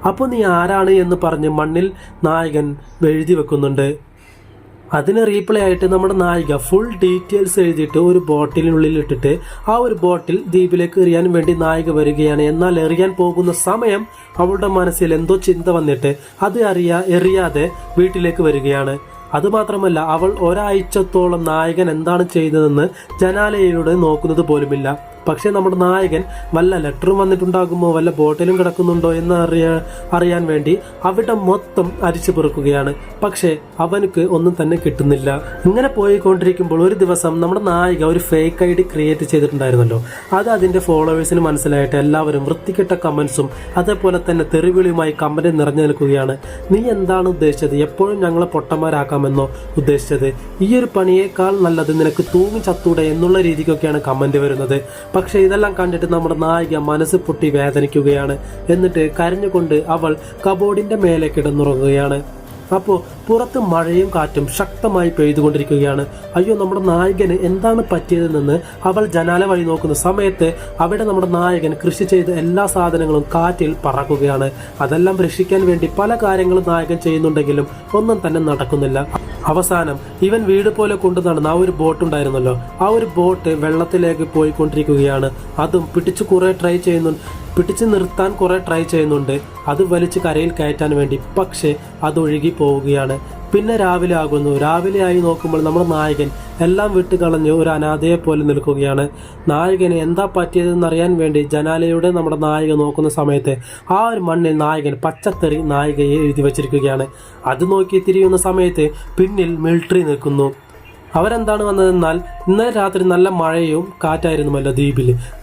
അപ്പോൾ നീ ആരാണ് എന്ന് പറഞ്ഞ് മണ്ണിൽ നായകൻ എഴുതി വെക്കുന്നുണ്ട്. അതിന് റീപ്ലൈ ആയിട്ട് നമ്മുടെ നായിക ഫുൾ ഡീറ്റെയിൽസ് എഴുതിയിട്ട് ഒരു ബോട്ടിലിനുള്ളിൽ ഇട്ടിട്ട് ആ ഒരു ബോട്ടിൽ ദ്വീപിലേക്ക് എറിയാൻ വേണ്ടി നായിക വരികയാണ്. എന്നാൽ എറിയാൻ പോകുന്ന സമയം അവളുടെ മനസ്സിൽ എന്തോ ചിന്ത വന്നിട്ട് അത് എറിയാതെ വീട്ടിലേക്ക് വരികയാണ്. അതുമാത്രമല്ല, അവൾ ഒരാഴ്ചത്തോളം നായകൻ എന്താണ് ചെയ്തതെന്ന് ജനാലയിലൂടെ നോക്കുന്നത് പോലുമില്ല. പക്ഷെ നമ്മുടെ നായകൻ വല്ല ലെറ്ററും വന്നിട്ടുണ്ടാകുമോ, വല്ല ബോട്ടിലും കിടക്കുന്നുണ്ടോ എന്ന് അറിയാൻ വേണ്ടി അവിടെ മൊത്തം അരിച്ചു പെറുക്കുകയാണ്. പക്ഷെ അവനക്ക് ഒന്നും തന്നെ കിട്ടുന്നില്ല. ഇങ്ങനെ പോയിക്കൊണ്ടിരിക്കുമ്പോൾ ഒരു ദിവസം നമ്മുടെ നായിക ഒരു ഫേക്ക് ID ക്രിയേറ്റ് ചെയ്തിട്ടുണ്ടായിരുന്നല്ലോ. അത് അതിന്റെ ഫോളോവേഴ്സിന് മനസ്സിലായിട്ട് എല്ലാവരും വൃത്തികെട്ട കമന്റ്സും അതേപോലെ തന്നെ തെറിവിളിയുമായി കമന്റ് നിറഞ്ഞു നിൽക്കുകയാണ്. നീ എന്താണ് ഉദ്ദേശിച്ചത്? എപ്പോഴും ഞങ്ങളെ പൊട്ടന്മാരാക്കാമെന്നോ ഉദ്ദേശിച്ചത്? ഈ ഒരു പണിയേക്കാൾ നല്ലത് നിനക്ക് തൂങ്ങി ചത്തൂടെ എന്നുള്ള രീതിക്കൊക്കെയാണ് കമന്റ് വരുന്നത്. പക്ഷെ ഇതെല്ലാം കണ്ടിട്ട് നമ്മുടെ നായിക മനസ്സ് പൊട്ടി വേദനിക്കുകയാണ്. എന്നിട്ട് കരഞ്ഞുകൊണ്ട് അവൾ കബോർഡിന്റെ മേലെ കിടന്നുറങ്ങുകയാണ്. അപ്പോൾ പുറത്ത് മഴയും കാറ്റും ശക്തമായി പെയ്തുകൊണ്ടിരിക്കുകയാണ്. അയ്യോ, നമ്മുടെ നായകന് എന്താണ് പറ്റിയതെന്ന് അവൾ ജനാല വഴി നോക്കുന്ന സമയത്ത് അവിടെ നമ്മുടെ നായകൻ കൃഷി ചെയ്ത എല്ലാ സാധനങ്ങളും കാറ്റിൽ പറക്കുകയാണ്. അതെല്ലാം രക്ഷിക്കാൻ വേണ്ടി പല കാര്യങ്ങളും നായകൻ ചെയ്യുന്നുണ്ടെങ്കിലും ഒന്നും തന്നെ നടക്കുന്നില്ല. അവസാനം ഇവൻ വീട് പോലെ കൊണ്ടു നടന്ന ആ ഒരു ബോട്ട് ഉണ്ടായിരുന്നല്ലോ, ആ ഒരു ബോട്ട് വെള്ളത്തിലേക്ക് പോയിക്കൊണ്ടിരിക്കുകയാണ്. അതും പിടിച്ചു നിർത്താൻ കുറെ ട്രൈ ചെയ്യുന്നുണ്ട്, അത് വലിച്ച് കരയിൽ കയറ്റാൻ വേണ്ടി. പക്ഷെ അത് ഒഴുകി പോവുകയാണ്. പിന്നെ രാവിലെ ആകുന്നു. രാവിലെ ആയി നോക്കുമ്പോൾ നമ്മുടെ നായകൻ എല്ലാം വിട്ടുകളഞ്ഞ് ഒരു അനാഥയെ പോലെ നിൽക്കുകയാണ്. നായകന് എന്താ പറ്റിയതെന്നറിയാൻ വേണ്ടി ജനാലയുടെ നമ്മുടെ നായിക നോക്കുന്ന സമയത്ത് ആ ഒരു മണ്ണിൽ നായകൻ പച്ചത്തെറി നായികയെ എഴുതി വച്ചിരിക്കുകയാണ്. അത് നോക്കി തിരിയുന്ന സമയത്ത് പിന്നിൽ മിലിറ്ററി നിൽക്കുന്നു. അവരെന്താണ് വന്നതെന്നാൽ, ഇന്നലെ രാത്രി നല്ല മഴയും കാറ്റായിരുന്നുമല്ലോ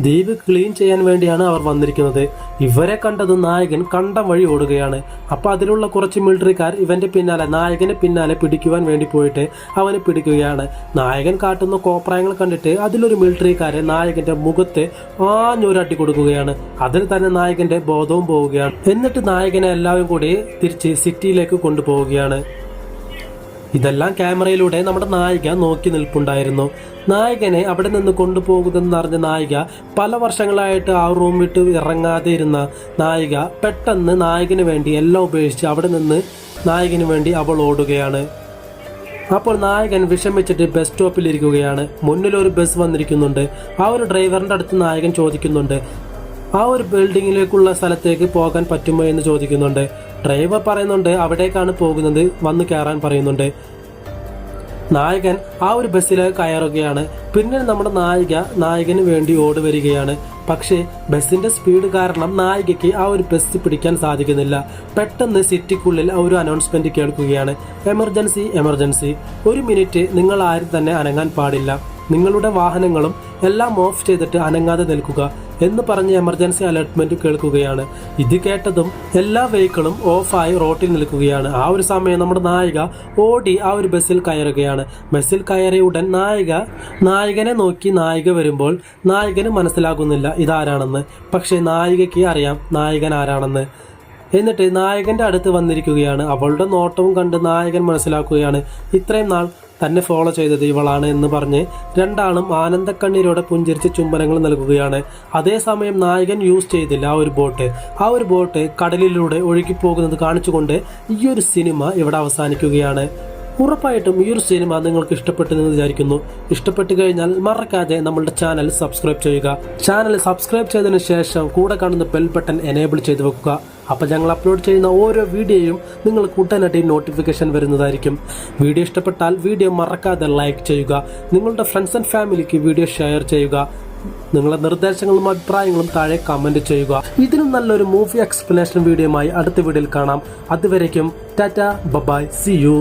ദ്വീപ് ക്ലീൻ ചെയ്യാൻ വേണ്ടിയാണ് അവർ വന്നിരിക്കുന്നത്. ഇവരെ കണ്ടത് നായകൻ കണ്ടം വഴി ഓടുകയാണ്. അപ്പൊ അതിലുള്ള കുറച്ച് മിലിറ്ററിക്കാർ ഇവന്റെ പിന്നാലെ നായകനെ പിന്നാലെ പിടിക്കുവാൻ വേണ്ടി പോയിട്ട് അവനെ പിടിക്കുകയാണ്. നായകൻ കാട്ടുന്ന കോപ്രായങ്ങൾ കണ്ടിട്ട് അതിലൊരു മിലിറ്ററിക്കാരെ നായകന്റെ മുഖത്ത് ആഞ്ഞൊരട്ടി കൊടുക്കുകയാണ്. അതിൽ തന്നെ നായകന്റെ ബോധവും പോവുകയാണ്. എന്നിട്ട് നായകനെ എല്ലാവരും കൂടി തിരിച്ച് സിറ്റിയിലേക്ക് കൊണ്ടുപോവുകയാണ്. ഇതെല്ലാം ക്യാമറയിലൂടെ നമ്മുടെ നായിക നോക്കി നിൽപ്പുണ്ടായിരുന്നു. നായകനെ അവിടെ നിന്ന് കൊണ്ടുപോകുമെന്ന് അറിഞ്ഞ നായിക പല വർഷങ്ങളായിട്ട് ആ റൂം വിട്ട് ഇറങ്ങാതെ ഇരുന്ന നായിക പെട്ടെന്ന് നായകന് വേണ്ടി എല്ലാം ഉപേക്ഷിച്ച് അവിടെ നിന്ന് നായകന് വേണ്ടി അവൾ ഓടുകയാണ്. അപ്പോൾ നായകൻ വിഷമിച്ചിട്ട് ബസ് സ്റ്റോപ്പിൽ ഇരിക്കുകയാണ്. മുന്നിൽ ഒരു ബസ് വന്നിരിക്കുന്നുണ്ട്. ആ ഒരു ഡ്രൈവറിന്റെ അടുത്ത് നായകൻ ചോദിക്കുന്നുണ്ട്, ആ ഒരു ബിൽഡിങ്ങിലേക്കുള്ള സ്ഥലത്തേക്ക് പോകാൻ പറ്റുമോ എന്ന് ചോദിക്കുന്നുണ്ട്. ഡ്രൈവർ പറയുന്നുണ്ട് അവിടേക്കാണ് പോകുന്നത്, വന്ന് കയറാൻ പറയുന്നുണ്ട്. നായകൻ ആ ഒരു ബസ്സിലേക്ക് കയറുകയാണ്. പിന്നെ നമ്മുടെ നായകന് വേണ്ടി ഓടി വരികയാണ്. പക്ഷേ ബസ്സിന്റെ സ്പീഡ് കാരണം നായികയ്ക്ക് ആ ഒരു ബസ് പിടിക്കാൻ സാധിക്കുന്നില്ല. പെട്ടെന്ന് സിറ്റിക്കുള്ളിൽ ഒരു അനൗൺസ്മെന്റ് കേൾക്കുകയാണ്, എമർജൻസി, 1 മിനിറ്റ് നിങ്ങൾ ആരും തന്നെ അനങ്ങാൻ പാടില്ല, നിങ്ങളുടെ വാഹനങ്ങളും എല്ലാം ഓഫ് ചെയ്തിട്ട് അനങ്ങാതെ നിൽക്കുക എന്ന് പറഞ്ഞ് എമർജൻസി അലർട്ട്മെന്റ് കേൾക്കുകയാണ്. ഇത് കേട്ടതും എല്ലാ വെഹിക്കിളും ഓഫായി റോട്ടിൽ നിൽക്കുകയാണ്. ആ ഒരു സമയം നമ്മുടെ നായിക ഓടി ആ ഒരു ബസ്സിൽ കയറുകയാണ്. ബസ്സിൽ കയറിയ ഉടൻ നായകനെ നോക്കി നായിക വരുമ്പോൾ നായകന് മനസ്സിലാകുന്നില്ല ഇതാരാണെന്ന്. പക്ഷെ നായികയ്ക്ക് അറിയാം നായകൻ ആരാണെന്ന്. എന്നിട്ട് നായകന്റെ അടുത്ത് വന്നിരിക്കുകയാണ്. അവളുടെ നോട്ടവും കണ്ട് നായകൻ മനസ്സിലാക്കുകയാണ് ഇത്രയും നാൾ തന്നെ ഫോളോ ചെയ്തത് ഇവളാണ് എന്ന് പറഞ്ഞ് രണ്ടാളും ആനന്ദക്കണ്ണീരോടെ പുഞ്ചിരിച്ച് ചുംബനങ്ങൾ നൽകുകയാണ്. അതേസമയം നായകൻ യൂസ് ചെയ്തില്ല ആ ഒരു ബോട്ട് കടലിലൂടെ ഒഴുകിപ്പോകുന്നത് കാണിച്ചുകൊണ്ട് ഈ ഒരു സിനിമ ഇവിടെ അവസാനിക്കുകയാണ്. ഉറപ്പായിട്ടും ഈ ഒരു സിനിമ നിങ്ങൾക്ക് ഇഷ്ടപ്പെട്ടെന്ന് വിചാരിക്കുന്നു. ഇഷ്ടപ്പെട്ടു കഴിഞ്ഞാൽ മറക്കാതെ നമ്മളുടെ ചാനൽ സബ്സ്ക്രൈബ് ചെയ്യുക. ചാനൽ സബ്സ്ക്രൈബ് ചെയ്തതിനു ശേഷം കൂടെ കാണുന്ന ബെൽ ബട്ടൺ എനേബിൾ ചെയ്ത് വെക്കുക. അപ്പോൾ ഞങ്ങൾ അപ്ലോഡ് ചെയ്യുന്ന ഓരോ വീഡിയോയും നിങ്ങൾക്ക് ഉടനടി നോട്ടിഫിക്കേഷൻ വരുന്നതായിരിക്കും. വീഡിയോ ഇഷ്ടപ്പെട്ടാൽ വീഡിയോ മറക്കാതെ ലൈക്ക് ചെയ്യുക. നിങ്ങളുടെ ഫ്രണ്ട്സ് ആൻഡ് ഫാമിലിക്ക് വീഡിയോ ഷെയർ ചെയ്യുക. നിങ്ങളുടെ നിർദ്ദേശങ്ങളും അഭിപ്രായങ്ങളും താഴെ കമന്റ് ചെയ്യുക. ഇതിനും നല്ലൊരു മൂവി എക്സ്പ്ലനേഷൻ വീഡിയോയുമായി അടുത്ത വീഡിയോയിൽ കാണാം. അതുവരേക്കും ടാറ്റ, ബൈ, സീ യു.